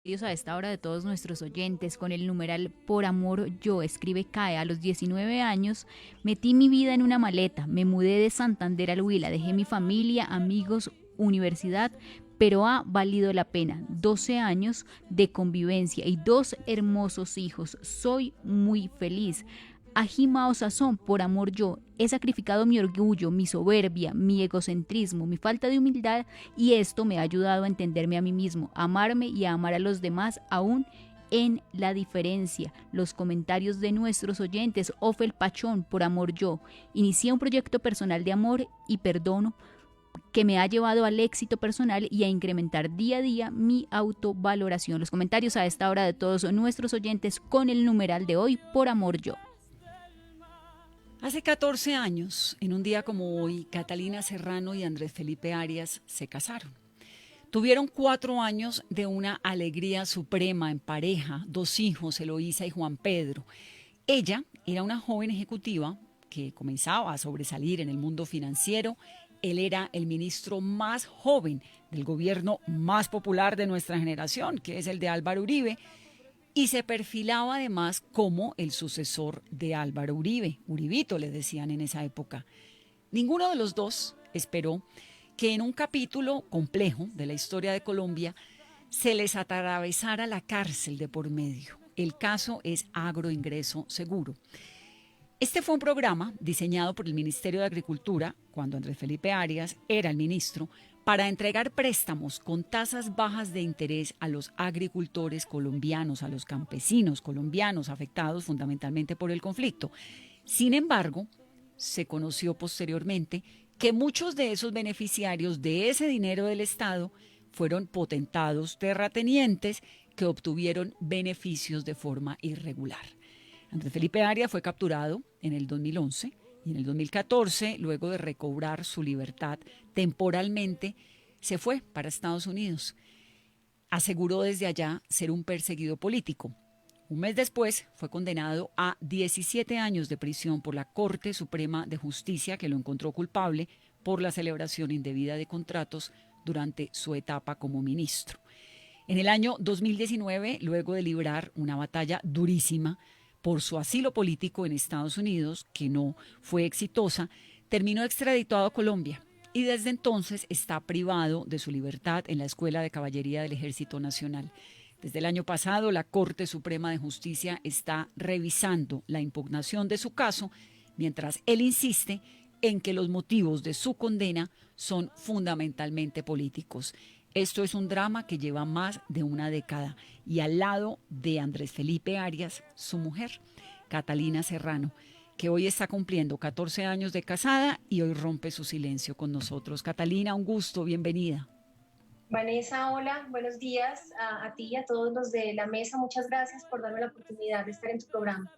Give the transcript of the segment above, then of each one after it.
A esta hora de todos nuestros oyentes con el numeral Por Amor Yo, escribe CAE. A los 19 años metí mi vida en una maleta, me mudé de Santander al Huila, dejé mi familia, amigos, universidad, pero ha valido la pena. 12 años de convivencia y dos hermosos hijos, soy muy feliz. Ajima sazón, por amor yo, he sacrificado mi orgullo, mi soberbia, mi egocentrismo, mi falta de humildad y esto me ha ayudado a entenderme a mí mismo, a amarme y a amar a los demás aún en la diferencia. Los comentarios de nuestros oyentes, Ofel Pachón, por amor yo, inicié un proyecto personal de amor y perdono que me ha llevado al éxito personal y a incrementar día a día mi autovaloración. Los comentarios a esta hora de todos nuestros oyentes con el numeral de hoy, por amor yo. Hace 14 años, en un día como hoy, Catalina Serrano y Andrés Felipe Arias se casaron. Tuvieron 4 años de una alegría suprema en pareja, 2 hijos, Eloísa y Juan Pedro. Ella era una joven ejecutiva que comenzaba a sobresalir en el mundo financiero. Él era el ministro más joven del gobierno más popular de nuestra generación, que es el de Álvaro Uribe, y se perfilaba además como el sucesor de Álvaro Uribe. Uribito le decían en esa época. Ninguno de los dos esperó que en un capítulo complejo de la historia de Colombia se les atravesara la cárcel de por medio. El caso es Agroingreso Seguro. Este fue un programa diseñado por el Ministerio de Agricultura, cuando Andrés Felipe Arias era el ministro, para entregar préstamos con tasas bajas de interés a los agricultores colombianos, a los campesinos colombianos afectados fundamentalmente por el conflicto. Sin embargo, se conoció posteriormente que muchos de esos beneficiarios de ese dinero del Estado fueron potentados terratenientes que obtuvieron beneficios de forma irregular. Andrés Felipe Arias fue capturado en el 2011 y en el 2014, luego de recobrar su libertad temporalmente, se fue para Estados Unidos. Aseguró desde allá ser un perseguido político. Un mes después fue condenado a 17 años de prisión por la Corte Suprema de Justicia, que lo encontró culpable por la celebración indebida de contratos durante su etapa como ministro. En el año 2019, luego de librar una batalla durísima por su asilo político en Estados Unidos, que no fue exitosa, terminó extraditado a Colombia y desde entonces está privado de su libertad en la Escuela de Caballería del Ejército Nacional. Desde el año pasado, la Corte Suprema de Justicia está revisando la impugnación de su caso, mientras él insiste en que los motivos de su condena son fundamentalmente políticos. Esto es un drama que lleva más de una década y al lado de Andrés Felipe Arias, su mujer, Catalina Serrano, que hoy está cumpliendo 14 años de casada y hoy rompe su silencio con nosotros. Catalina, un gusto, bienvenida. Vanessa, hola, buenos días a ti y a todos los de la mesa. Muchas gracias por darme la oportunidad de estar en tu programa.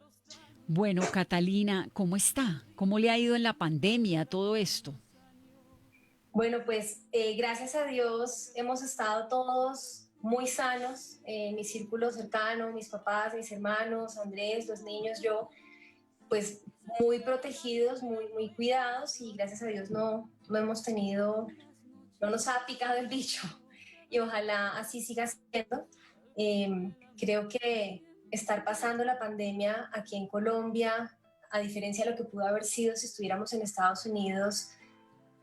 Bueno, Catalina, ¿cómo está? ¿Cómo le ha ido en la pandemia todo esto? Bueno, pues gracias a Dios hemos estado todos muy sanos, mi círculo cercano, mis papás, mis hermanos, Andrés, los niños, yo, pues muy protegidos, muy cuidados y gracias a Dios no hemos tenido, no nos ha picado el bicho y ojalá así siga siendo. Creo que estar pasando la pandemia aquí en Colombia, a diferencia de lo que pudo haber sido si estuviéramos en Estados Unidos,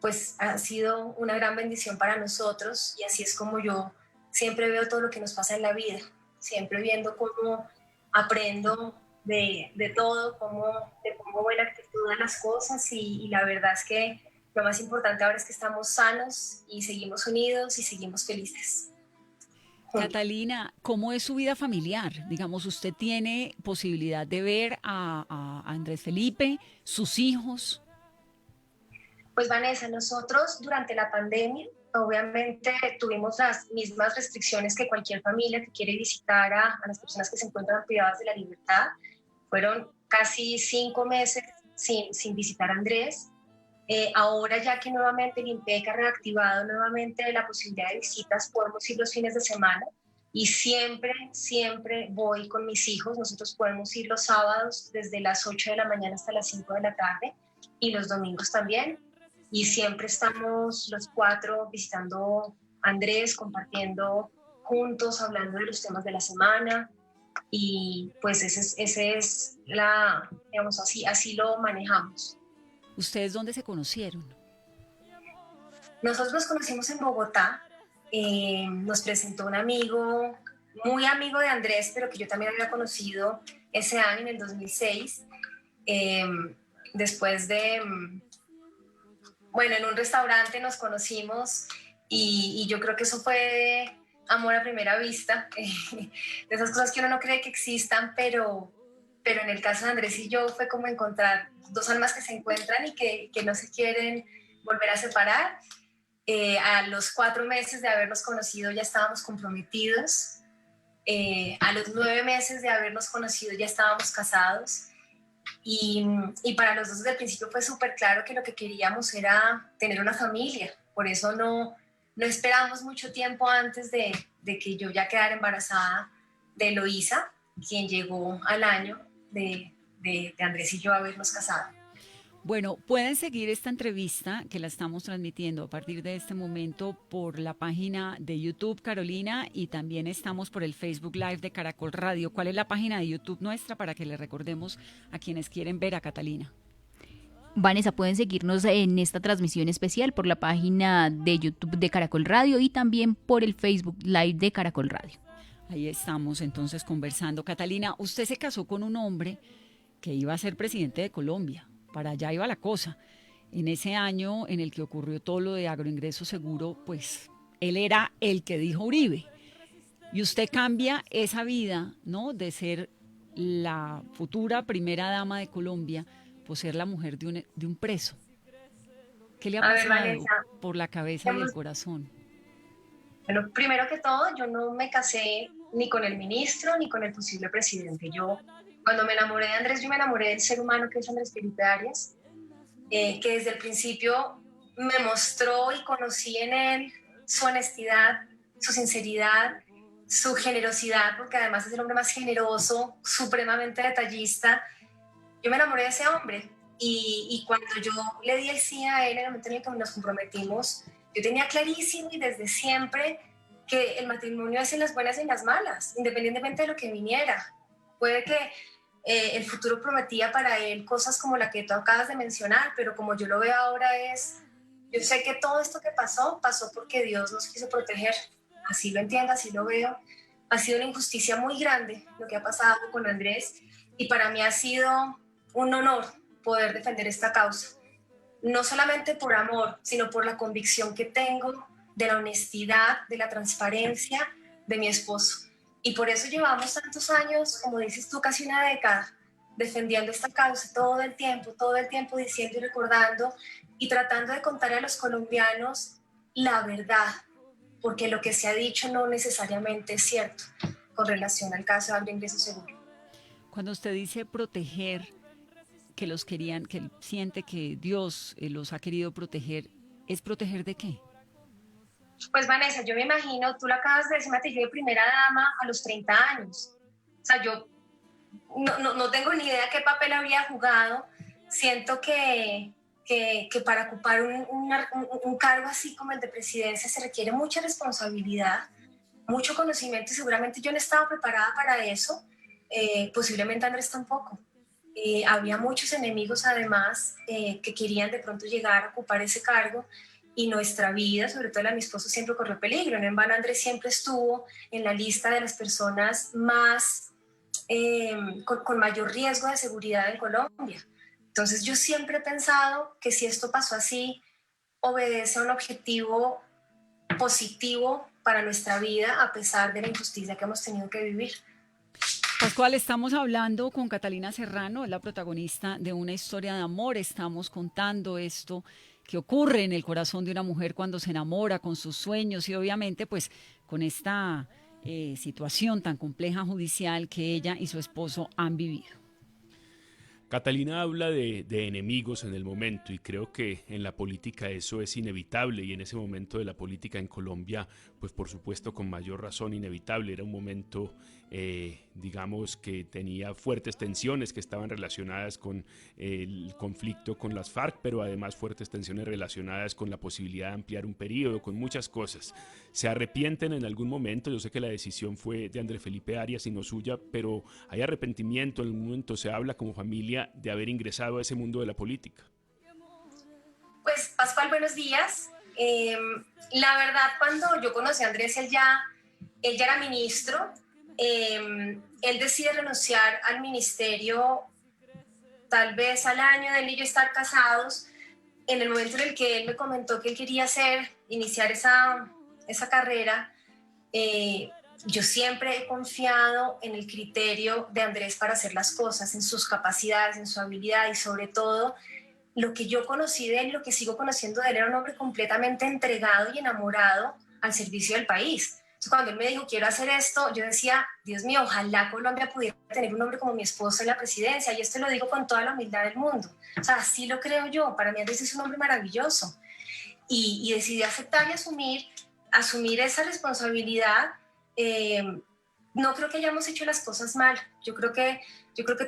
pues ha sido una gran bendición para nosotros y así es como yo siempre veo todo lo que nos pasa en la vida, siempre viendo cómo aprendo de todo, cómo le pongo buena actitud a las cosas y la verdad es que lo más importante ahora es que estamos sanos y seguimos unidos y seguimos felices. Catalina, ¿cómo es su vida familiar? Digamos, ¿usted tiene posibilidad de ver a Andrés Felipe, sus hijos? Pues Vanessa, nosotros durante la pandemia, obviamente tuvimos las mismas restricciones que cualquier familia que quiere visitar a las personas que se encuentran privadas de la libertad. Fueron casi 5 meses sin visitar a Andrés. Ahora ya que nuevamente el INPEC ha reactivado nuevamente la posibilidad de visitas, podemos ir los fines de semana y siempre voy con mis hijos. Nosotros podemos ir los sábados desde las 8 de la mañana hasta las 5 de la tarde y los domingos también. Y siempre estamos los cuatro visitando a Andrés, compartiendo juntos hablando de los temas de la semana y pues ese es digamos así lo manejamos. ¿Ustedes dónde se conocieron? Nosotros nos conocimos en Bogotá, nos presentó un amigo, muy amigo de Andrés, pero que yo también había conocido ese año, en el 2006, después de, bueno, en un restaurante nos conocimos y yo creo que eso fue amor a primera vista, de esas cosas que uno no cree que existan, pero en el caso de Andrés y yo fue como encontrar dos almas que se encuentran y que no se quieren volver a separar. A los 4 meses de habernos conocido ya estábamos comprometidos. A los 9 meses de habernos conocido ya estábamos casados. Y para los dos desde el principio fue súper claro que lo que queríamos era tener una familia. Por eso no esperamos mucho tiempo antes de que yo ya quedara embarazada de Eloísa, quien llegó al año de Andrés y yo habernos casado. Bueno, pueden seguir esta entrevista que la estamos transmitiendo a partir de este momento por la página de YouTube, Carolina, y también estamos por el Facebook Live de Caracol Radio. ¿Cuál es la página de YouTube nuestra para que le recordemos a quienes quieren ver a Catalina? Vanessa, pueden seguirnos en esta transmisión especial por la página de YouTube de Caracol Radio y también por el Facebook Live de Caracol Radio. Ahí estamos entonces conversando. Catalina, usted se casó con un hombre que iba a ser presidente de Colombia. Para allá iba la cosa. En ese año en el que ocurrió todo lo de Agroingreso Seguro, pues él era el que dijo Uribe. Y usted cambia esa vida, ¿no? De ser la futura primera dama de Colombia, por ser la mujer de un preso. ¿Qué le ha pasado Vanessa, por la cabeza y el corazón? Bueno, primero que todo, yo no me casé ni con el ministro ni con el posible presidente. Cuando me enamoré de Andrés, yo me enamoré del ser humano que es Andrés Felipe Arias, que desde el principio me mostró y conocí en él su honestidad, su sinceridad, su generosidad, porque además es el hombre más generoso, supremamente detallista. Yo me enamoré de ese hombre y cuando yo le di el sí a él en el momento en el que nos comprometimos, yo tenía clarísimo y desde siempre que el matrimonio es en las buenas y en las malas, independientemente de lo que viniera. Puede que el futuro prometía para él cosas como la que tú acabas de mencionar, pero como yo lo veo ahora yo sé que todo esto que pasó porque Dios nos quiso proteger. Así lo entiendo, así lo veo. Ha sido una injusticia muy grande lo que ha pasado con Andrés y para mí ha sido un honor poder defender esta causa. No solamente por amor, sino por la convicción que tengo de la honestidad, de la transparencia de mi esposo. Y por eso llevamos tantos años, como dices tú, casi una década, defendiendo esta causa todo el tiempo diciendo y recordando y tratando de contar a los colombianos la verdad, porque lo que se ha dicho no necesariamente es cierto con relación al caso de Agroingreso Seguro. Cuando usted dice proteger, que los querían, que siente que Dios los ha querido proteger, ¿es proteger de qué? Pues Vanessa, yo me imagino, tú lo acabas de decir, yo de primera dama a los 30 años. O sea, yo no tengo ni idea qué papel habría jugado. Siento que para ocupar un cargo así como el de presidencia se requiere mucha responsabilidad, mucho conocimiento y seguramente yo no estaba preparada para eso. Posiblemente Andrés tampoco. Había muchos enemigos además que querían de pronto llegar a ocupar ese cargo y nuestra vida, sobre todo la de mi esposo, siempre corrió peligro. No en vano Andrés siempre estuvo en la lista de las personas más con mayor riesgo de seguridad en Colombia. Entonces yo siempre he pensado que si esto pasó así, obedece a un objetivo positivo para nuestra vida a pesar de la injusticia que hemos tenido que vivir. Pascual, estamos hablando con Catalina Serrano, es la protagonista de una historia de amor. Estamos contando esto que ocurre en el corazón de una mujer cuando se enamora con sus sueños y obviamente pues con esta situación tan compleja judicial que ella y su esposo han vivido. Catalina habla de enemigos en el momento y creo que en la política eso es inevitable y en ese momento de la política en Colombia, pues por supuesto con mayor razón inevitable. Era un momento, digamos, que tenía fuertes tensiones que estaban relacionadas con el conflicto con las FARC, pero además fuertes tensiones relacionadas con la posibilidad de ampliar un periodo, con muchas cosas. ¿Se arrepienten en algún momento? Yo sé que la decisión fue de Andrés Felipe Arias y no suya, pero ¿hay arrepentimiento? En algún momento se habla como familia de haber ingresado a ese mundo de la política. Pues Pascual, buenos días. La verdad, cuando yo conocí a Andrés, él ya era ministro. Él decide renunciar al ministerio tal vez al año de él y yo estar casados, en el momento en el que él me comentó que él quería iniciar esa carrera. Yo siempre he confiado en el criterio de Andrés para hacer las cosas, en sus capacidades, en su habilidad y sobre todo lo que yo conocí de él, lo que sigo conociendo de él, era un hombre completamente entregado y enamorado al servicio del país. Entonces, cuando él me dijo, quiero hacer esto, yo decía, Dios mío, ojalá Colombia pudiera tener un hombre como mi esposo en la presidencia, y esto lo digo con toda la humildad del mundo. O sea, así lo creo yo, para mí Andrés es un hombre maravilloso. Y decidí aceptar y asumir esa responsabilidad. No creo que hayamos hecho las cosas mal, yo creo que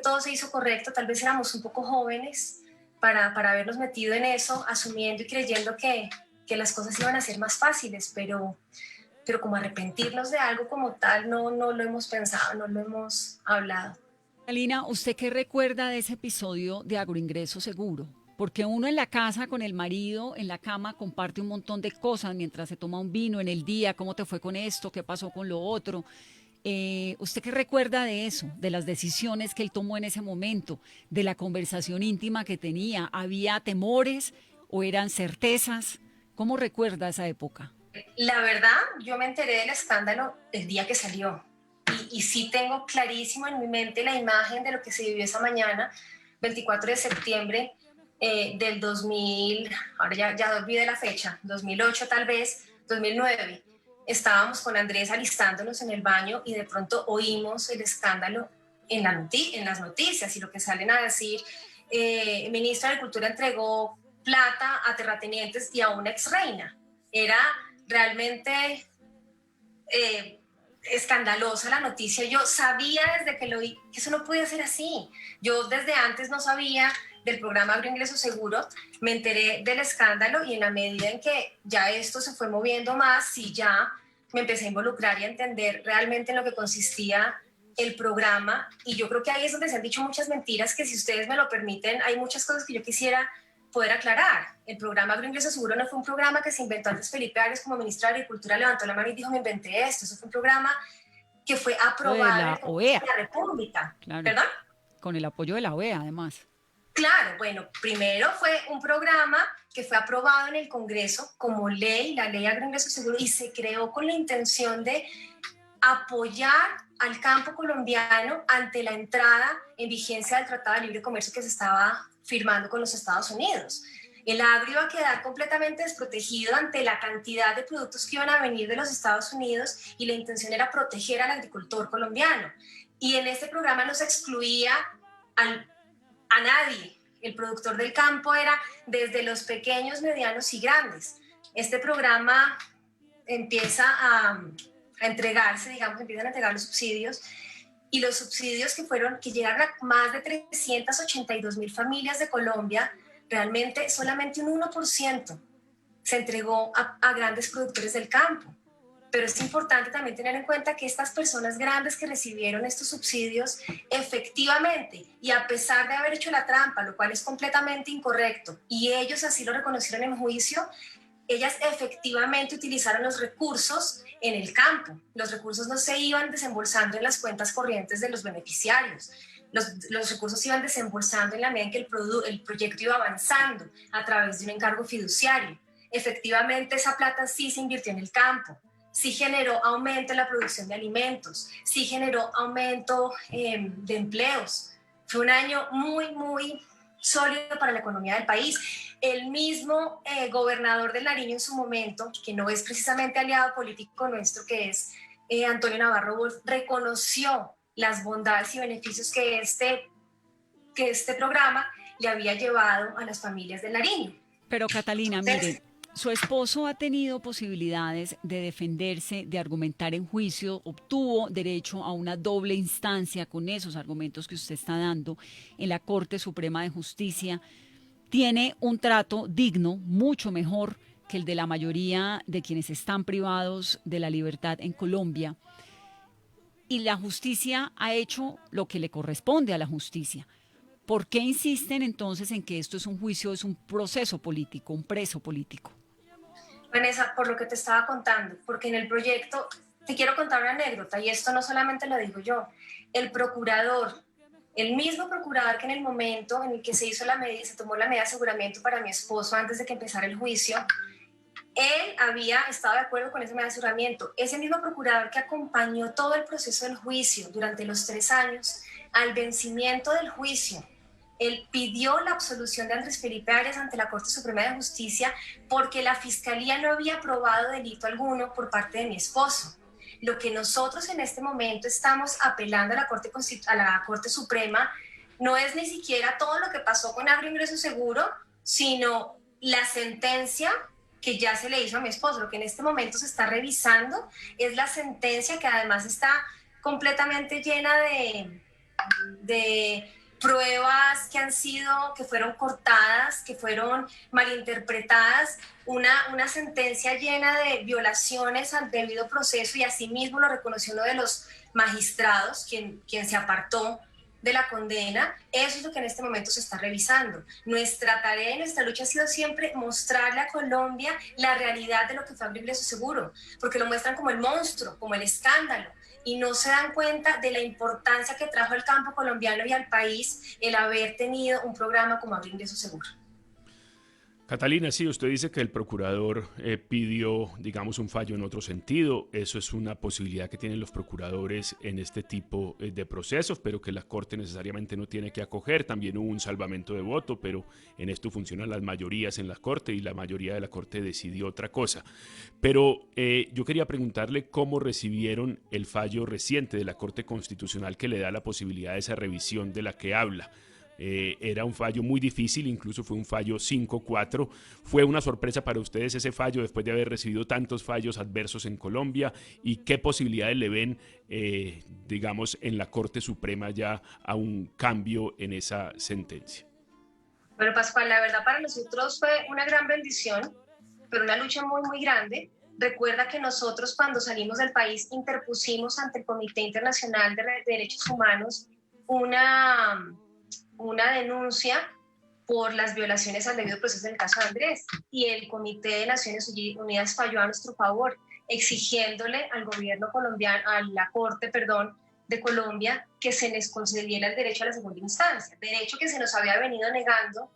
todo se hizo correcto, tal vez éramos un poco jóvenes para habernos metido en eso, asumiendo y creyendo que las cosas iban a ser más fáciles, pero como arrepentirnos de algo como tal, no lo hemos pensado, no lo hemos hablado. Catalina, ¿usted qué recuerda de ese episodio de Agroingreso Seguro? Porque uno en la casa con el marido, en la cama, comparte un montón de cosas mientras se toma un vino en el día, cómo te fue con esto, qué pasó con lo otro. ¿Usted qué recuerda de eso, de las decisiones que él tomó en ese momento, de la conversación íntima que tenía? ¿Había temores o eran certezas? ¿Cómo recuerda esa época? La verdad, yo me enteré del escándalo el día que salió y sí tengo clarísimo en mi mente la imagen de lo que se vivió esa mañana, 24 de septiembre del 2000, ahora ya olvidé la fecha, 2008 tal vez, 2009. Estábamos con Andrés alistándonos en el baño y de pronto oímos el escándalo en las noticias y lo que salen a decir, el ministro de Agricultura entregó plata a terratenientes y a una ex reina. Era realmente escandalosa la noticia. Yo sabía desde que lo vi que eso no podía ser así. Yo desde antes no sabía del programa Agroingreso Seguro, me enteré del escándalo y en la medida en que ya esto se fue moviendo más, sí ya me empecé a involucrar y a entender realmente en lo que consistía el programa, y yo creo que ahí es donde se han dicho muchas mentiras que, si ustedes me lo permiten, hay muchas cosas que yo quisiera poder aclarar. El programa Agroingreso Seguro no fue un programa que se inventó antes. Felipe Arias, como ministro de Agricultura, levantó la mano y dijo, me inventé esto. Eso fue un programa que fue Lo de aprobado en la el Congreso OEA, de la República. claro, ¿Perdón? con el apoyo de la OEA además. Claro, bueno, primero fue un programa que fue aprobado en el Congreso como ley, la ley Agroingreso Seguro, y se creó con la intención de apoyar al campo colombiano ante la entrada en vigencia del Tratado de Libre Comercio que se estaba firmando con los Estados Unidos. El agro iba a quedar completamente desprotegido ante la cantidad de productos que iban a venir de los Estados Unidos, y la intención era proteger al agricultor colombiano. Y en este programa no se excluía a nadie. El productor del campo era desde los pequeños, medianos y grandes. Este programa empieza a entregarse, digamos, empiezan a entregar los subsidios, y los subsidios que llegaron a más de 382.000 familias de Colombia, realmente solamente un 1% se entregó a grandes productores del campo. Pero es importante también tener en cuenta que estas personas grandes que recibieron estos subsidios, efectivamente, y a pesar de haber hecho la trampa, lo cual es completamente incorrecto, y ellos así lo reconocieron en juicio, ellas efectivamente utilizaron los recursos en el campo. Los recursos no se iban desembolsando en las cuentas corrientes de los beneficiarios. Los recursos iban desembolsando en la medida en que el proyecto iba avanzando a través de un encargo fiduciario. Efectivamente, esa plata sí se invirtió en el campo, sí generó aumento en la producción de alimentos, sí generó aumento de empleos. Fue un año muy, muy sólido para la economía del país. El mismo gobernador del Nariño en su momento, que no es precisamente aliado político nuestro, que es Antonio Navarro Wolf, reconoció las bondades y beneficios que este que este programa le había llevado a las familias del Nariño. Pero Catalina, Entonces, mire, su esposo ha tenido posibilidades de defenderse, de argumentar en juicio, obtuvo derecho a una doble instancia con esos argumentos que usted está dando en la Corte Suprema de Justicia. Tiene un trato digno, mucho mejor que el de la mayoría de quienes están privados de la libertad en Colombia. Y la justicia ha hecho lo que le corresponde a la justicia. ¿Por qué insisten entonces en que esto es un juicio, es un proceso político, un preso político? Vanessa, por lo que te estaba contando, porque en el proyecto, te quiero contar una anécdota, y esto no solamente lo digo yo, el procurador, el mismo procurador que en el momento en el que se tomó la medida de aseguramiento para mi esposo antes de que empezara el juicio, él había estado de acuerdo con esa medida de aseguramiento. Ese mismo procurador que acompañó todo el proceso del juicio durante los 3 años, al vencimiento del juicio, él pidió la absolución de Andrés Felipe Arias ante la Corte Suprema de Justicia porque la Fiscalía no había probado delito alguno por parte de mi esposo. Lo que nosotros en este momento estamos apelando a la Corte Suprema no es ni siquiera todo lo que pasó con Agroingreso Seguro, sino la sentencia que ya se le hizo a mi esposo. Lo que en este momento se está revisando es la sentencia, que además está completamente llena de pruebas que fueron cortadas, que fueron malinterpretadas, una sentencia llena de violaciones al debido proceso, y asimismo lo reconoció uno de los magistrados, quien se apartó de la condena. Eso es lo que en este momento se está revisando. Nuestra tarea y nuestra lucha ha sido siempre mostrarle a Colombia la realidad de lo que fue Agroingreso Seguro, porque lo muestran como el monstruo, como el escándalo, y no se dan cuenta de la importancia que trajo al campo colombiano y al país el haber tenido un programa como Agroingreso Seguro. Catalina, sí, usted dice que el procurador pidió, digamos, un fallo en otro sentido. Eso es una posibilidad que tienen los procuradores en este tipo de procesos, pero que la Corte necesariamente no tiene que acoger. También hubo un salvamento de voto, pero en esto funcionan las mayorías en la Corte y la mayoría de la Corte decidió otra cosa. Pero yo quería preguntarle cómo recibieron el fallo reciente de la Corte Constitucional que le da la posibilidad de esa revisión de la que habla. Era un fallo muy difícil, incluso fue un fallo 5-4. ¿Fue una sorpresa para ustedes ese fallo después de haber recibido tantos fallos adversos en Colombia? ¿Y qué posibilidades le ven, digamos, en la Corte Suprema ya a un cambio en esa sentencia? Bueno, Pascual, la verdad para nosotros fue una gran bendición, pero una lucha muy, muy grande. Recuerda que nosotros, cuando salimos del país, interpusimos ante el Comité Internacional de Derechos Humanos una denuncia por las violaciones al debido proceso en el caso de Andrés, y el Comité de Naciones Unidas falló a nuestro favor, exigiéndole al gobierno colombiano, a la Corte, de Colombia, que se les concediera el derecho a la segunda instancia, derecho que se nos había venido negando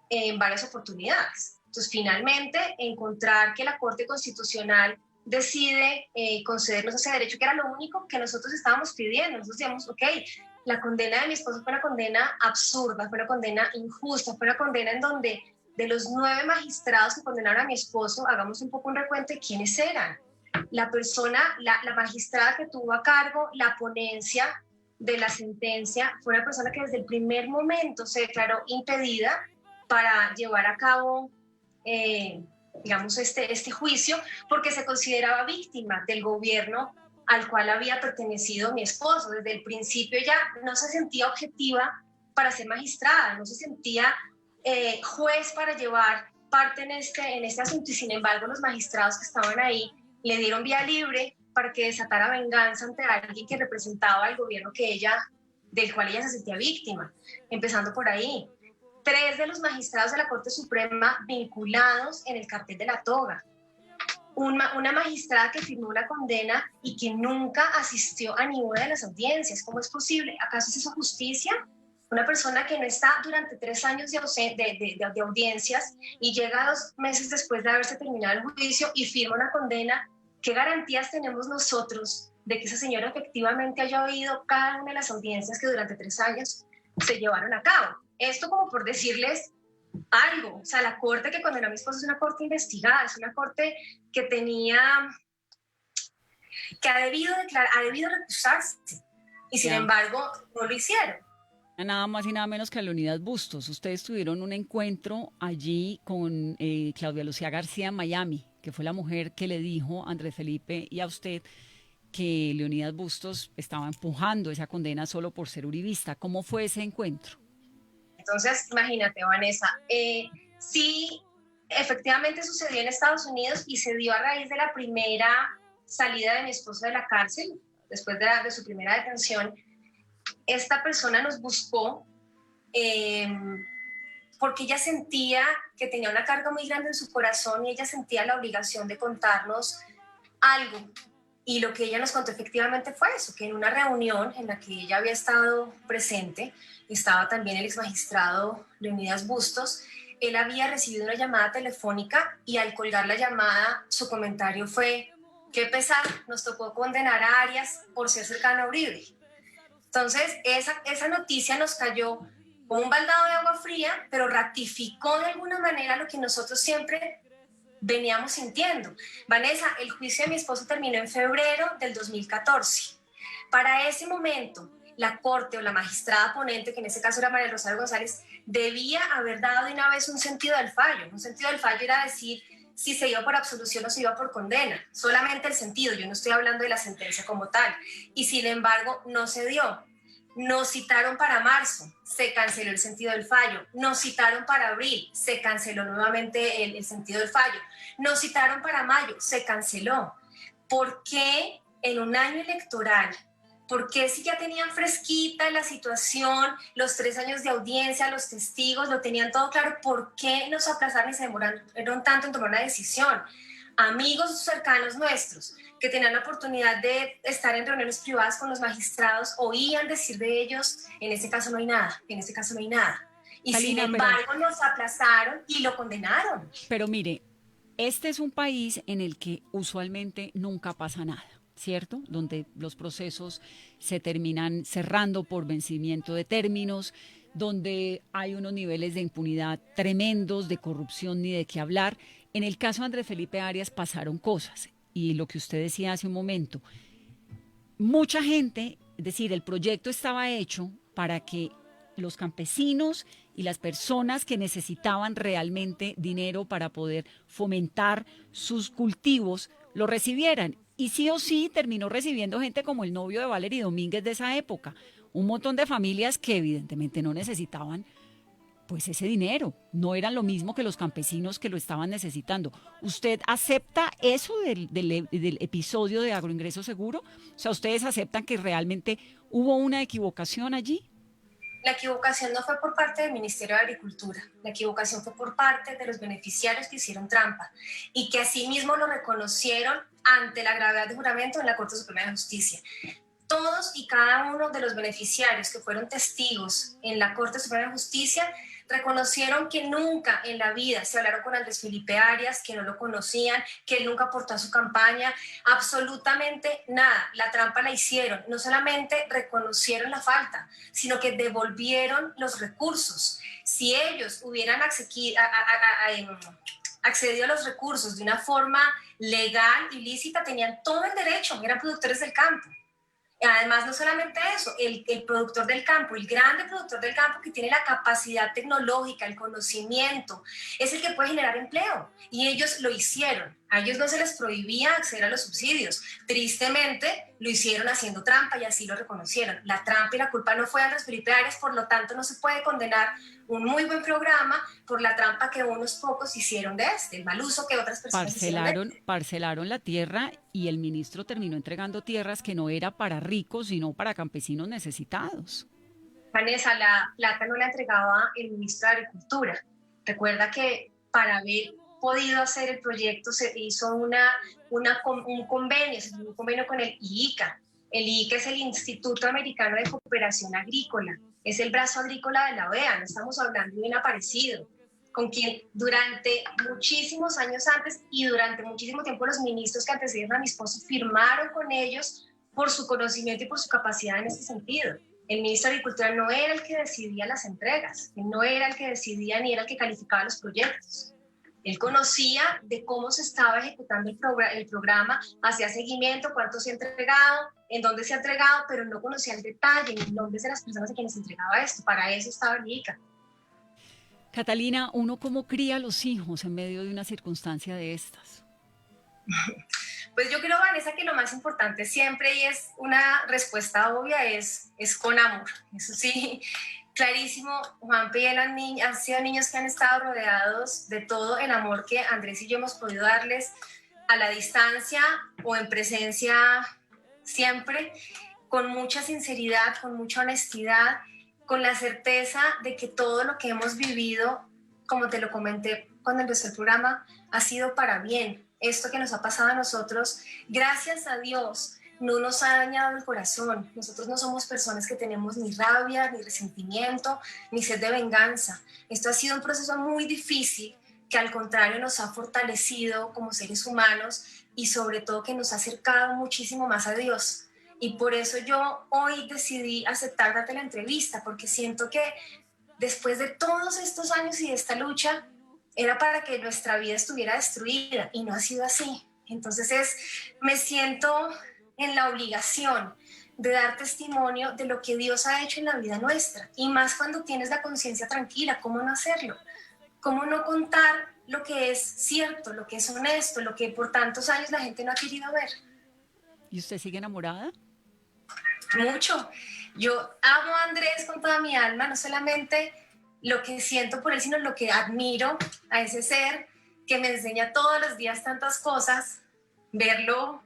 en varias oportunidades. Entonces, finalmente, encontrar que la Corte Constitucional decide concedernos ese derecho, que era lo único que nosotros estábamos pidiendo. Nosotros decíamos, ok, la condena de mi esposo fue una condena absurda, fue una condena injusta, fue una condena en donde de los 9 magistrados que condenaron a mi esposo, hagamos un poco un recuento de quiénes eran. La magistrada que tuvo a cargo la ponencia de la sentencia fue una persona que desde el primer momento se declaró impedida para llevar a cabo digamos, este juicio, porque se consideraba víctima del gobierno al cual había pertenecido mi esposo. Desde el principio ya no se sentía objetiva para ser magistrada, no se sentía juez para llevar parte en este asunto, y sin embargo los magistrados que estaban ahí le dieron vía libre para que desatara venganza ante alguien que representaba al gobierno del cual ella se sentía víctima, empezando por ahí. 3 de los magistrados de la Corte Suprema vinculados en el cartel de la toga. Una magistrada que firmó la condena y que nunca asistió a ninguna de las audiencias. ¿Cómo es posible? ¿Acaso es eso justicia? Una persona que no está durante 3 años de audiencias y llega 2 meses después de haberse terminado el juicio y firma una condena. ¿Qué garantías tenemos nosotros de que esa señora efectivamente haya oído cada una de las audiencias que durante 3 años se llevaron a cabo? Esto como por decirles algo. O sea, la corte que condenó a mi esposo es una corte investigada, es una corte que ha debido recusarse, y sin embargo no lo hicieron. Nada más y nada menos que a Leonidas Bustos. Ustedes tuvieron un encuentro allí con Claudia Lucía García en Miami, que fue la mujer que le dijo a Andrés Felipe y a usted que Leonidas Bustos estaba empujando esa condena solo por ser uribista. ¿Cómo fue ese encuentro? Entonces, imagínate, Vanessa, sí, efectivamente sucedió en Estados Unidos y se dio a raíz de la primera salida de mi esposo de la cárcel, después de su primera detención. Esta persona nos buscó porque ella sentía que tenía una carga muy grande en su corazón y ella sentía la obligación de contarnos algo. Y lo que ella nos contó efectivamente fue eso, que en una reunión en la que ella había estado presente, estaba también el exmagistrado Leonidas Bustos, él había recibido una llamada telefónica y al colgar la llamada su comentario fue: qué pesar, nos tocó condenar a Arias por ser cercano a Uribe. Entonces esa noticia nos cayó como un baldado de agua fría, pero ratificó de alguna manera lo que nosotros siempre veníamos sintiendo. Vanessa, el juicio de mi esposo terminó en febrero del 2014. Para ese momento, la corte o la magistrada ponente, que en ese caso era María Rosario González, debía haber dado de una vez un sentido del fallo. Un sentido del fallo era decir si se iba por absolución o se iba por condena. Solamente el sentido, yo no estoy hablando de la sentencia como tal. Y sin embargo, no se dio. Nos citaron para marzo, se canceló el sentido del fallo. Nos citaron para abril, se canceló nuevamente el sentido del fallo. Nos citaron para mayo, se canceló. ¿Por qué en un año electoral? ¿Por qué si ya tenían fresquita la situación, los 3 años de audiencia, los testigos, lo tenían todo claro? ¿Por qué nos aplazaron y se demoraron tanto en tomar una decisión? Amigos cercanos nuestros que tenían la oportunidad de estar en reuniones privadas con los magistrados oían decir de ellos: en este caso no hay nada, en este caso no hay nada. Y Catalina, sin embargo nos aplazaron y lo condenaron. Pero mire, este es un país en el que usualmente nunca pasa nada, ¿cierto? Donde los procesos se terminan cerrando por vencimiento de términos, donde hay unos niveles de impunidad tremendos, de corrupción ni de qué hablar. En el caso de Andrés Felipe Arias pasaron cosas, y lo que usted decía hace un momento, mucha gente, es decir, el proyecto estaba hecho para que los campesinos y las personas que necesitaban realmente dinero para poder fomentar sus cultivos lo recibieran. Y sí o sí terminó recibiendo gente como el novio de Valery Domínguez de esa época, un montón de familias que evidentemente no necesitaban pues ese dinero, no eran lo mismo que los campesinos que lo estaban necesitando. ¿Usted acepta eso del episodio de Agroingreso Seguro? O sea, ¿ustedes aceptan que realmente hubo una equivocación allí? La equivocación no fue por parte del Ministerio de Agricultura, la equivocación fue por parte de los beneficiarios que hicieron trampa y que asimismo lo reconocieron ante la gravedad de juramento en la Corte Suprema de Justicia. Todos y cada uno de los beneficiarios que fueron testigos en la Corte Suprema de Justicia reconocieron que nunca en la vida se hablaron con Andrés Felipe Arias, que no lo conocían, que él nunca aportó a su campaña, absolutamente nada. La trampa la hicieron. No solamente reconocieron la falta, sino que devolvieron los recursos. Si ellos hubieran accedido a los recursos de una forma legal y lícita, tenían todo el derecho, eran productores del campo. Además, no solamente eso, el productor del campo, el grande productor del campo que tiene la capacidad tecnológica, el conocimiento, es el que puede generar empleo. Y ellos lo hicieron. A ellos no se les prohibía acceder a los subsidios. Tristemente, lo hicieron haciendo trampa y así lo reconocieron. La trampa y la culpa no fue de Andrés Felipe Arias, por lo tanto no se puede condenar un muy buen programa por la trampa que unos pocos hicieron de el mal uso que otras personas hicieron. Parcelaron la tierra y el ministro terminó entregando tierras que no era para ricos, sino para campesinos necesitados. Vanessa, la plata no la entregaba el ministro de Agricultura. Recuerda que para haber podido hacer el proyecto se hizo un convenio con el IICA. El IICA es el Instituto Americano de Cooperación Agrícola, es el brazo agrícola de la OEA, no estamos hablando de un aparecido, con quien durante muchísimos años antes y durante muchísimo tiempo los ministros que antecedieron a mi esposo firmaron con ellos por su conocimiento y por su capacidad en ese sentido. El ministro de Agricultura no era el que decidía las entregas, no era el que decidía ni era el que calificaba los proyectos. Él conocía de cómo se estaba ejecutando el programa, hacía seguimiento, cuánto se ha entregado, en dónde se ha entregado, pero no conocía el detalle, ni nombres de las personas a quienes se entregaba esto. Para eso estaba Erika. Catalina, ¿uno cómo cría a los hijos en medio de una circunstancia de estas? Pues yo creo, Vanessa, que lo más importante siempre, y es una respuesta obvia, es con amor. Eso sí, clarísimo. Juanpe y él han sido niños que han estado rodeados de todo el amor que Andrés y yo hemos podido darles a la distancia o en presencia siempre, con mucha sinceridad, con mucha honestidad, con la certeza de que todo lo que hemos vivido, como te lo comenté cuando empezó el programa, ha sido para bien. Esto que nos ha pasado a nosotros, gracias a Dios, no nos ha dañado el corazón. Nosotros no somos personas que tenemos ni rabia, ni resentimiento, ni sed de venganza. Esto ha sido un proceso muy difícil que al contrario nos ha fortalecido como seres humanos y sobre todo que nos ha acercado muchísimo más a Dios. Y por eso yo hoy decidí aceptar darte la entrevista, porque siento que después de todos estos años y de esta lucha, era para que nuestra vida estuviera destruida y no ha sido así. Entonces me siento en la obligación de dar testimonio de lo que Dios ha hecho en la vida nuestra. Y más cuando tienes la conciencia tranquila, ¿cómo no hacerlo? ¿Cómo no contar lo que es cierto, lo que es honesto, lo que por tantos años la gente no ha querido ver? ¿Y usted sigue enamorada? Mucho. Yo amo a Andrés con toda mi alma, no solamente lo que siento por él, sino lo que admiro a ese ser que me enseña todos los días tantas cosas, verlo.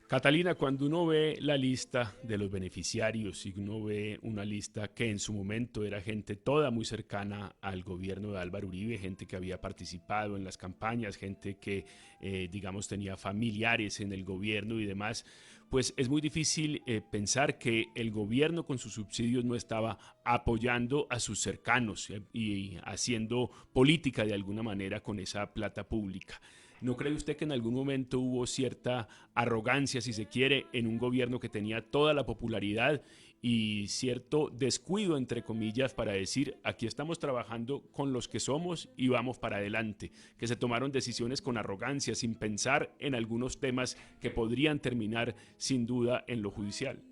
Catalina, cuando uno ve la lista de los beneficiarios y uno ve una lista que en su momento era gente toda muy cercana al gobierno de Álvaro Uribe, gente que había participado en las campañas, gente que, digamos, tenía familiares en el gobierno y demás, pues es muy difícil pensar que el gobierno con sus subsidios no estaba apoyando a sus cercanos y haciendo política de alguna manera con esa plata pública. ¿No cree usted que en algún momento hubo cierta arrogancia, si se quiere, en un gobierno que tenía toda la popularidad y cierto descuido, entre comillas, para decir, aquí estamos trabajando con los que somos y vamos para adelante? Que se tomaron decisiones con arrogancia, sin pensar en algunos temas que podrían terminar, sin duda, en lo judicial.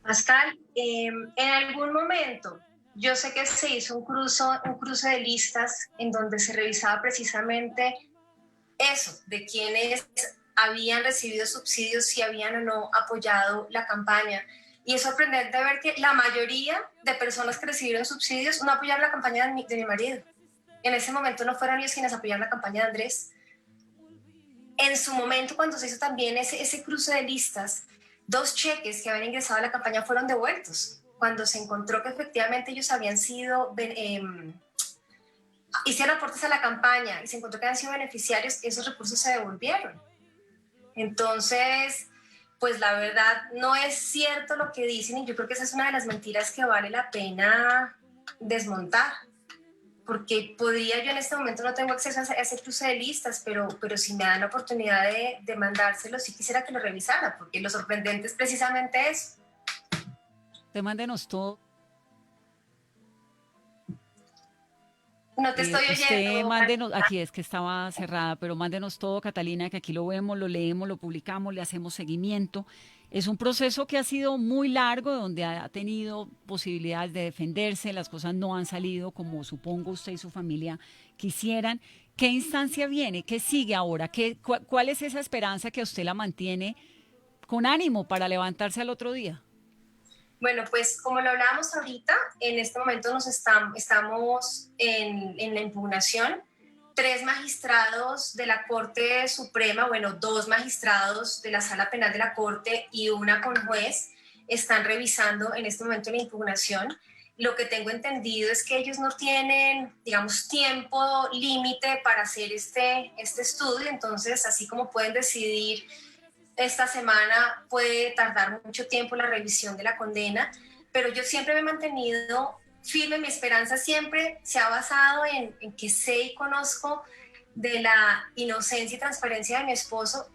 Pascal, en algún momento yo sé que se hizo un cruce de listas en donde se revisaba precisamente eso, de quienes habían recibido subsidios, si habían o no apoyado la campaña. Y es sorprendente ver que la mayoría de personas que recibieron subsidios no apoyaron la campaña de mi marido. En ese momento no fueron ellos quienes apoyaron la campaña de Andrés. En su momento, cuando se hizo también ese cruce de listas, 2 cheques que habían ingresado a la campaña fueron devueltos. Cuando se encontró que efectivamente ellos habían sido... hicieron aportes a la campaña y se encontró que habían sido beneficiarios, esos recursos se devolvieron. Entonces, pues la verdad no es cierto lo que dicen y yo creo que esa es una de las mentiras que vale la pena desmontar, porque podría, yo en este momento no tengo acceso a ese cruce de listas, pero si me dan la oportunidad de mandárselo, sí quisiera que lo revisara, porque lo sorprendente es precisamente eso. Te mándenos todo. No te estoy oyendo. Usted mándenos, aquí es que estaba cerrada, pero mándenos todo, Catalina, que aquí lo vemos, lo leemos, lo publicamos, le hacemos seguimiento. Es un proceso que ha sido muy largo, donde ha tenido posibilidades de defenderse, las cosas no han salido como supongo usted y su familia quisieran. ¿Qué instancia viene? ¿Qué sigue ahora? ¿Cuál es esa esperanza que usted la mantiene con ánimo para levantarse al otro día? Bueno, pues como lo hablábamos ahorita, en este momento estamos en la impugnación. 3 magistrados de la Corte Suprema, bueno, 2 magistrados de la Sala Penal de la Corte y una con juez están revisando en este momento la impugnación. Lo que tengo entendido es que ellos no tienen, digamos, tiempo límite para hacer este estudio, entonces así como pueden decidir esta semana, puede tardar mucho tiempo la revisión de la condena, pero yo siempre me he mantenido firme, mi esperanza siempre se ha basado en que sé y conozco de la inocencia y transparencia de mi esposo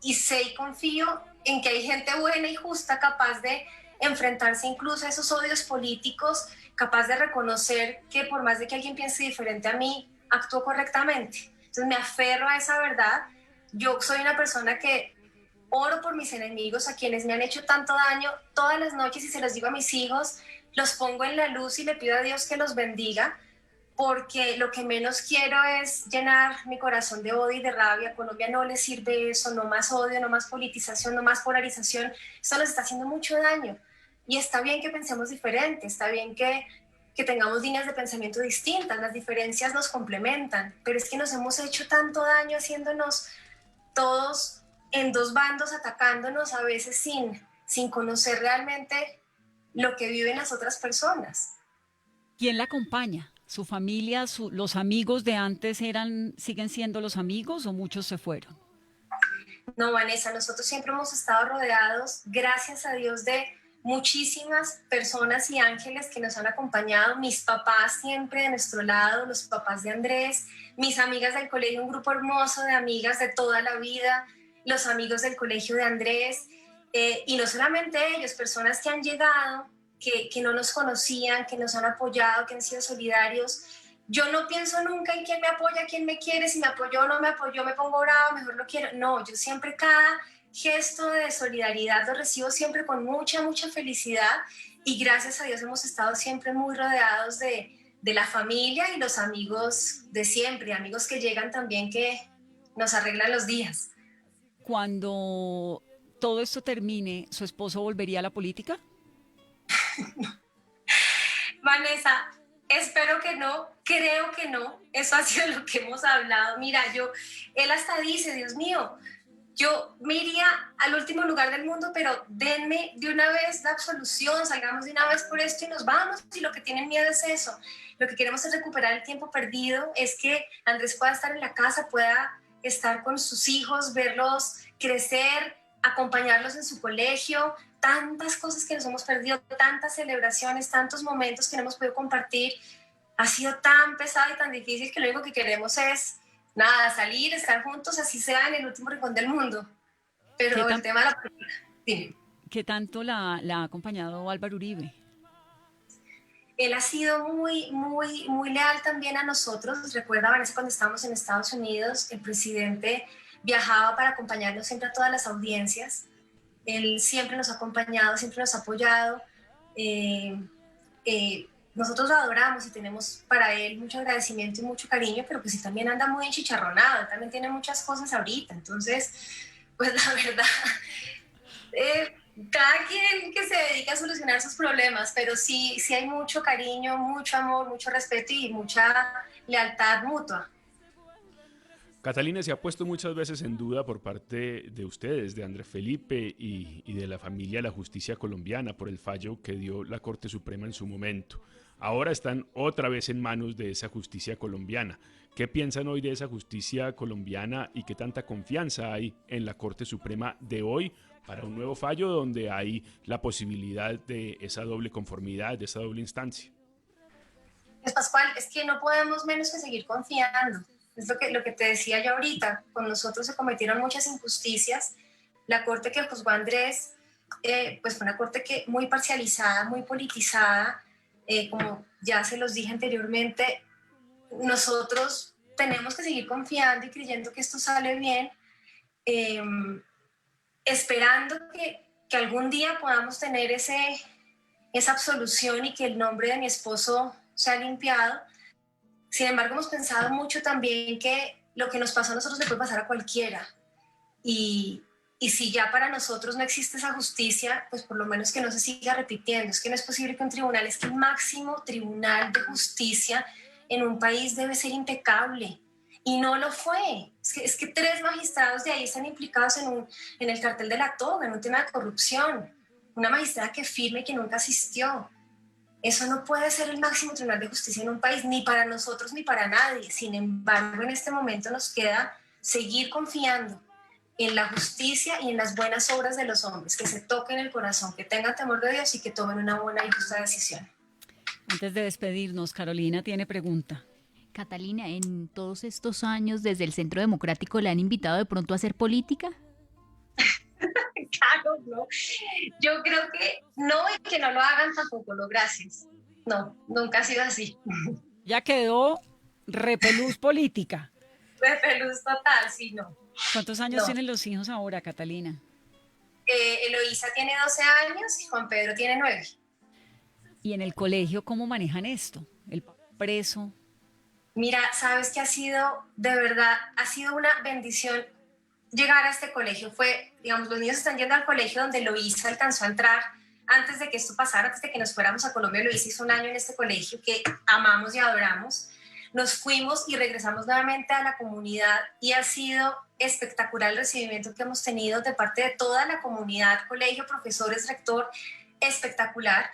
y sé y confío en que hay gente buena y justa capaz de enfrentarse incluso a esos odios políticos, capaz de reconocer que por más de que alguien piense diferente a mí, actúo correctamente. Entonces me aferro a esa verdad. Yo soy una persona que oro por mis enemigos, a quienes me han hecho tanto daño todas las noches, y se los digo a mis hijos, los pongo en la luz y le pido a Dios que los bendiga, porque lo que menos quiero es llenar mi corazón de odio y de rabia. A Colombia no le sirve eso, no más odio, no más politización, no más polarización. Eso nos está haciendo mucho daño. Y está bien que pensemos diferente, está bien que tengamos líneas de pensamiento distintas, las diferencias nos complementan, pero es que nos hemos hecho tanto daño haciéndonos todos en dos bandos, atacándonos a veces sin conocer realmente lo que viven las otras personas. ¿Quién la acompaña? ¿Su familia, los amigos de antes siguen siendo los amigos o muchos se fueron? No, Vanessa, nosotros siempre hemos estado rodeados, gracias a Dios, de muchísimas personas y ángeles que nos han acompañado. Mis papás siempre de nuestro lado, los papás de Andrés, mis amigas del colegio, un grupo hermoso de amigas de toda la vida, los amigos del colegio de Andrés, y no solamente ellos, personas que han llegado, que no nos conocían, que nos han apoyado, que han sido solidarios. Yo no pienso nunca en quién me apoya, quién me quiere, si me apoyó o no me apoyó, me pongo bravo, mejor lo quiero. No, yo siempre cada gesto de solidaridad lo recibo siempre con mucha, mucha felicidad, y gracias a Dios hemos estado siempre muy rodeados de la familia y los amigos de siempre, amigos que llegan también, que nos arreglan los días. Cuando todo esto termine, ¿su esposo volvería a la política? Vanessa, espero que no, creo que no, eso ha sido lo que hemos hablado. Mira, él hasta dice, Dios mío, yo me iría al último lugar del mundo, pero denme de una vez la absolución, salgamos de una vez por esto y nos vamos. Y lo que tienen miedo es eso. Lo que queremos es recuperar el tiempo perdido, es que Andrés pueda estar en la casa, pueda estar con sus hijos, verlos crecer, acompañarlos en su colegio, tantas cosas que nos hemos perdido, tantas celebraciones, tantos momentos que no hemos podido compartir. Ha sido tan pesado y tan difícil que lo único que queremos es nada, salir, estar juntos, así sea en el último rincón del mundo. Pero el tema de la política, dime. ¿Qué tanto la ha acompañado Álvaro Uribe? Él ha sido muy, muy, muy leal también a nosotros. Recuerda, Vanessa, cuando estábamos en Estados Unidos, el presidente viajaba para acompañarnos siempre a todas las audiencias. Él siempre nos ha acompañado, siempre nos ha apoyado. Nosotros lo adoramos y tenemos para él mucho agradecimiento y mucho cariño, pero pues sí también anda muy enchicharronado, también tiene muchas cosas ahorita. Entonces, pues la verdad, cada quien que se dedica a solucionar sus problemas, pero sí hay mucho cariño, mucho amor, mucho respeto y mucha lealtad mutua. Catalina, se ha puesto muchas veces en duda por parte de ustedes, de Andrés Felipe y de la familia la justicia colombiana por el fallo que dio la Corte Suprema en su momento. Ahora están otra vez en manos de esa justicia colombiana. ¿Qué piensan hoy de esa justicia colombiana y qué tanta confianza hay en la Corte Suprema de hoy para un nuevo fallo donde hay la posibilidad de esa doble conformidad, de esa doble instancia? Pues Pascual, es que no podemos menos que seguir confiando. Es lo que te decía yo ahorita. Con nosotros se cometieron muchas injusticias. La corte que juzgó a Andrés, pues fue una corte que muy parcializada, muy politizada. Como ya se los dije anteriormente, nosotros tenemos que seguir confiando y creyendo que esto sale bien, esperando que algún día podamos tener esa absolución y que el nombre de mi esposo sea limpiado. Sin embargo, hemos pensado mucho también que lo que nos pasó a nosotros le puede pasar a cualquiera. Y si ya para nosotros no existe esa justicia, pues por lo menos que no se siga repitiendo. Es que no es posible que un tribunal, es que el máximo tribunal de justicia en un país debe ser impecable. Y no lo fue. Es que 3 magistrados de ahí están implicados en el cartel de la toga, en un tema de corrupción. Una magistrada que firme que nunca asistió. Eso no puede ser el máximo tribunal de justicia en un país, ni para nosotros ni para nadie. Sin embargo, en este momento nos queda seguir confiando en la justicia y en las buenas obras de los hombres, que se toquen el corazón, que tengan temor de Dios y que tomen una buena y justa decisión. Antes de despedirnos, Carolina tiene pregunta. Catalina, ¿en todos estos años desde el Centro Democrático la han invitado de pronto a hacer política? Claro, no. Yo creo que no, y que no lo hagan tampoco, no, gracias. No, nunca ha sido así. Ya quedó repelús política. Repelús total, sí, no. ¿Cuántos años tienen los hijos ahora, Catalina? Eloísa tiene 12 años y Juan Pedro tiene 9. ¿Y en el colegio cómo manejan esto? El preso. Mira, sabes que ha sido, de verdad, ha sido una bendición llegar a este colegio. Fue, digamos, los niños están yendo al colegio donde Eloísa alcanzó a entrar antes de que esto pasara, antes de que nos fuéramos a Colombia. Eloísa hizo un año en este colegio que amamos y adoramos. Nos fuimos y regresamos nuevamente a la comunidad y ha sido espectacular el recibimiento que hemos tenido de parte de toda la comunidad, colegio, profesores, rector, espectacular.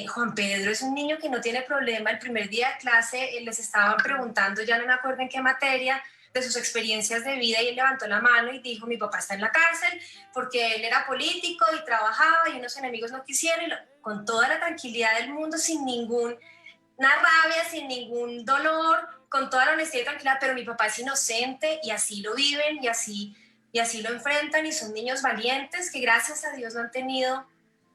Juan Pedro es un niño que no tiene problema. El primer día de clase les estaban preguntando, ya no me acuerdo en qué materia, de sus experiencias de vida, y él levantó la mano y dijo: mi papá está en la cárcel porque él era político y trabajaba y unos enemigos no quisieron, con toda la tranquilidad del mundo, sin ninguna rabia, sin ningún dolor, con toda la honestidad y tranquilidad. Pero mi papá es inocente, y así lo viven y así lo enfrentan, y son niños valientes que gracias a Dios no han tenido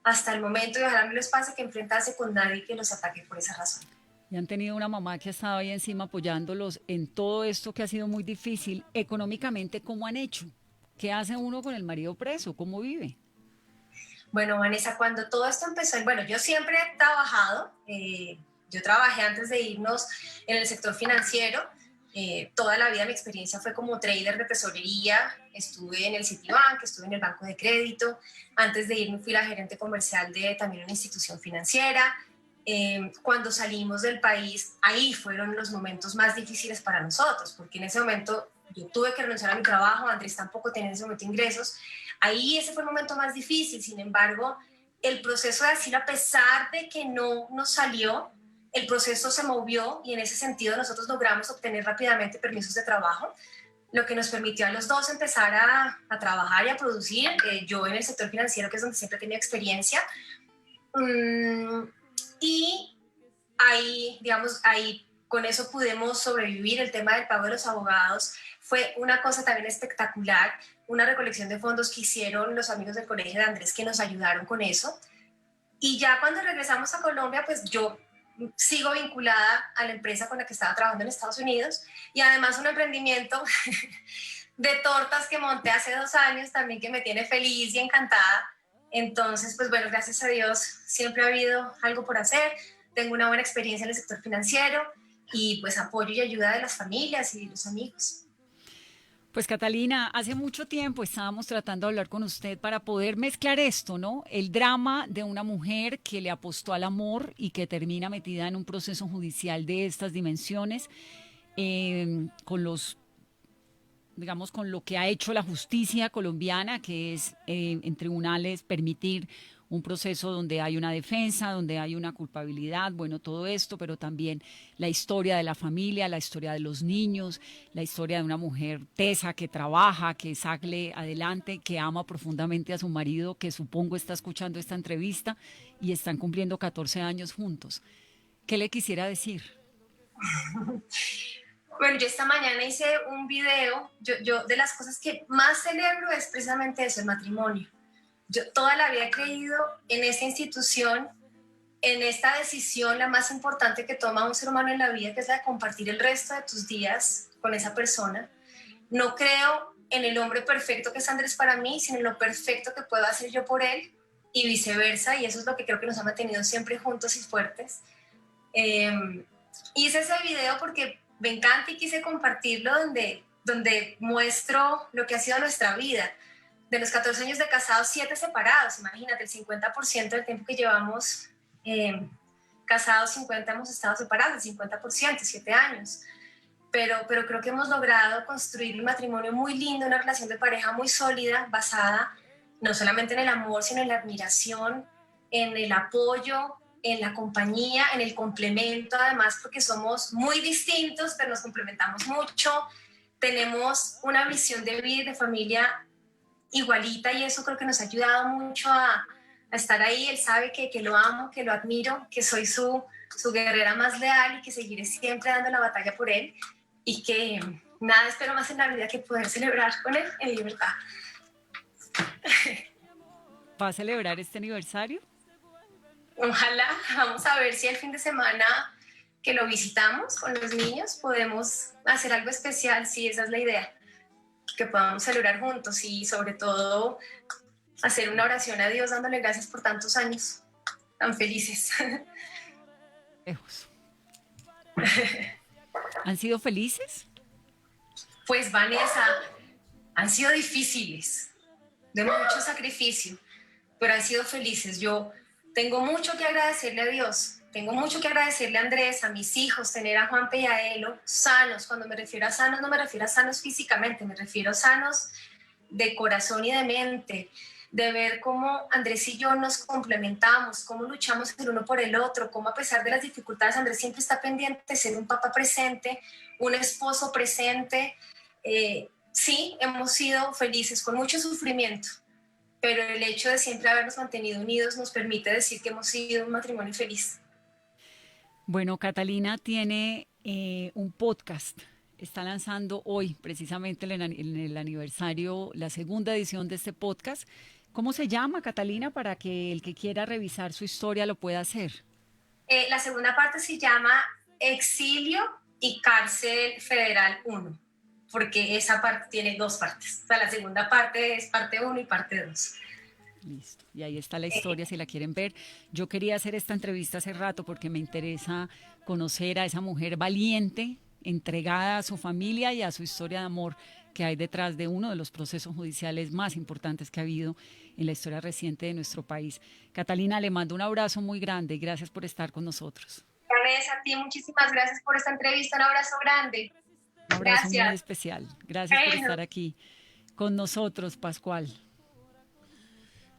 hasta el momento, y ojalá no les pase, que enfrentarse con nadie que los ataque por esa razón. Y han tenido una mamá que ha estado ahí encima apoyándolos en todo esto que ha sido muy difícil. Económicamente, ¿cómo han hecho? ¿Qué hace uno con el marido preso? ¿Cómo vive? Bueno, Vanessa, cuando todo esto empezó, bueno, yo siempre he trabajado, yo trabajé antes de irnos en el sector financiero. Toda la vida mi experiencia fue como trader de tesorería. Estuve en el Citibank, estuve en el banco de crédito. Antes de irme fui la gerente comercial de también una institución financiera. Cuando salimos del país, ahí fueron los momentos más difíciles para nosotros, porque en ese momento yo tuve que renunciar a mi trabajo, Andrés tampoco tenía en ese momento ingresos. Ahí ese fue el momento más difícil. Sin embargo, el proceso de asilo, a pesar de que no nos salió, el proceso se movió, y en ese sentido nosotros logramos obtener rápidamente permisos de trabajo, lo que nos permitió a los dos empezar a trabajar y a producir. Yo en el sector financiero, que es donde siempre he tenido experiencia, y ahí, digamos, ahí con eso pudimos sobrevivir. El tema del pago de los abogados fue una cosa también espectacular, una recolección de fondos que hicieron los amigos del colegio de Andrés, que nos ayudaron con eso. Y ya cuando regresamos a Colombia, pues yo sigo vinculada a la empresa con la que estaba trabajando en Estados Unidos, y además un emprendimiento de tortas que monté hace 2 años también, que me tiene feliz y encantada. Entonces, pues bueno, gracias a Dios siempre ha habido algo por hacer. Tengo una buena experiencia en el sector financiero, y pues apoyo y ayuda de las familias y de los amigos. Pues Catalina, hace mucho tiempo estábamos tratando de hablar con usted para poder mezclar esto, ¿no? El drama de una mujer que le apostó al amor y que termina metida en un proceso judicial de estas dimensiones, con los, digamos, con lo que ha hecho la justicia colombiana, que es en tribunales permitir un proceso donde hay una defensa, donde hay una culpabilidad, bueno, todo esto, pero también la historia de la familia, la historia de los niños, la historia de una mujer tesa que trabaja, que sale adelante, que ama profundamente a su marido, que supongo está escuchando esta entrevista, y están cumpliendo 14 años juntos. ¿Qué le quisiera decir? Bueno, yo esta mañana hice un video. Yo de las cosas que más celebro es precisamente eso, el matrimonio. Yo toda la vida he creído en esta institución, en esta decisión, la más importante que toma un ser humano en la vida, que es la de compartir el resto de tus días con esa persona. No creo en el hombre perfecto que es Andrés para mí, sino en lo perfecto que puedo hacer yo por él, y viceversa, y eso es lo que creo que nos ha mantenido siempre juntos y fuertes. Hice ese video porque me encanta y quise compartirlo, donde muestro lo que ha sido nuestra vida. De los 14 años de casados, 7 separados. Imagínate, el 50% del tiempo que llevamos casados, 50 hemos estado separados, el 50%, 7 años. Pero creo que hemos logrado construir un matrimonio muy lindo, una relación de pareja muy sólida, basada no solamente en el amor, sino en la admiración, en el apoyo, en la compañía, en el complemento, además, porque somos muy distintos, pero nos complementamos mucho. Tenemos una visión de vida y de familia igualita, y eso creo que nos ha ayudado mucho a estar ahí. Él sabe que lo amo, que lo admiro, que soy su guerrera más leal, y que seguiré siempre dando la batalla por él, y que nada espero más en la vida que poder celebrar con él en libertad. ¿Va a celebrar este aniversario? Ojalá. Vamos a ver si el fin de semana que lo visitamos con los niños podemos hacer algo especial. Sí, esa es la idea, que podamos celebrar juntos, y sobre todo hacer una oración a Dios dándole gracias por tantos años tan felices. Lejos. ¿Han sido felices? Pues Vanessa, han sido difíciles, de mucho sacrificio, pero han sido felices. Yo tengo mucho que agradecerle a Dios, tengo mucho que agradecerle a Andrés, a mis hijos, tener a Juanpe y a Elo sanos. Cuando me refiero a sanos, no me refiero a sanos físicamente, me refiero a sanos de corazón y de mente, de ver cómo Andrés y yo nos complementamos, cómo luchamos el uno por el otro, cómo a pesar de las dificultades Andrés siempre está pendiente de ser un papá presente, un esposo presente. Sí, hemos sido felices con mucho sufrimiento, pero el hecho de siempre habernos mantenido unidos nos permite decir que hemos sido un matrimonio feliz. Bueno, Catalina tiene un podcast. Está lanzando hoy, precisamente en el aniversario, la segunda edición de este podcast. ¿Cómo se llama, Catalina, para que el que quiera revisar su historia lo pueda hacer? La segunda parte se llama Exilio y Cárcel Federal 1, porque esa parte tiene dos partes. O sea, la segunda parte es parte 1 y parte 2. Listo. Y ahí está la historia, si la quieren ver. Yo quería hacer esta entrevista hace rato porque me interesa conocer a esa mujer valiente, entregada a su familia y a su historia de amor que hay detrás de uno de los procesos judiciales más importantes que ha habido en la historia reciente de nuestro país. Catalina, le mando un abrazo muy grande y gracias por estar con nosotros. Vanessa, a ti muchísimas gracias por esta entrevista, un abrazo grande. Un abrazo muy especial. Gracias por estar aquí con nosotros, Pascual.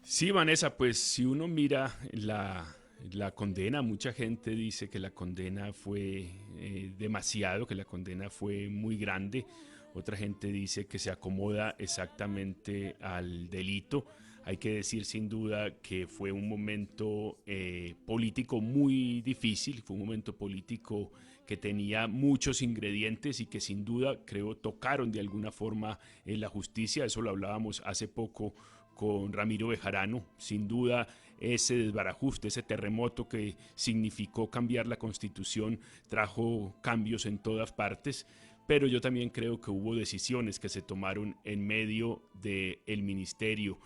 Sí, Vanessa, pues si uno mira la condena, mucha gente dice que la condena fue demasiado, que la condena fue muy grande. Otra gente dice que se acomoda exactamente al delito. Hay que decir sin duda que fue un momento político muy difícil, fue un momento político que tenía muchos ingredientes y que sin duda creo tocaron de alguna forma en la justicia. Eso lo hablábamos hace poco con Ramiro Bejarano. Sin duda ese desbarajuste, ese terremoto que significó cambiar la Constitución trajo cambios en todas partes. Pero yo también creo que hubo decisiones que se tomaron en medio del ministerio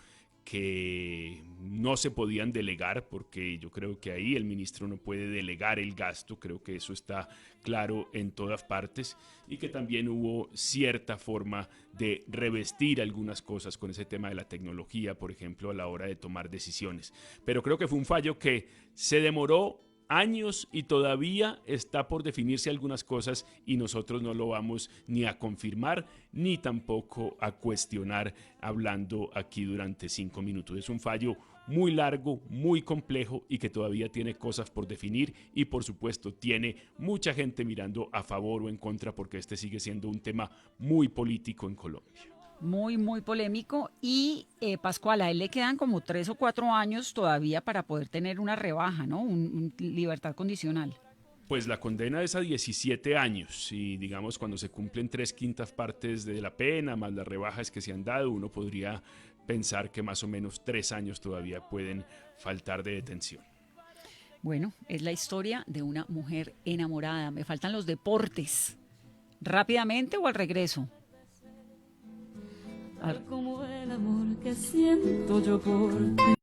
que no se podían delegar, porque yo creo que ahí el ministro no puede delegar el gasto, creo que eso está claro en todas partes, y que también hubo cierta forma de revestir algunas cosas con ese tema de la tecnología, por ejemplo, a la hora de tomar decisiones. Pero creo que fue un fallo que se demoró años y todavía está por definirse algunas cosas y nosotros no lo vamos ni a confirmar ni tampoco a cuestionar hablando aquí durante 5 minutos. Es un fallo muy largo, muy complejo y que todavía tiene cosas por definir y por supuesto tiene mucha gente mirando a favor o en contra porque este sigue siendo un tema muy político en Colombia. Muy, muy polémico y Pascual, a él le quedan como 3 o 4 años todavía para poder tener una rebaja, ¿no? Libertad condicional. Pues la condena es a 17 años y digamos cuando se cumplen 3/5 partes de la pena más las rebajas que se han dado, uno podría pensar que más o menos 3 años todavía pueden faltar de detención. Bueno, es la historia de una mujer enamorada. Me faltan los deportes. ¿Rápidamente o al regreso? Como el amor que siento yo por ti.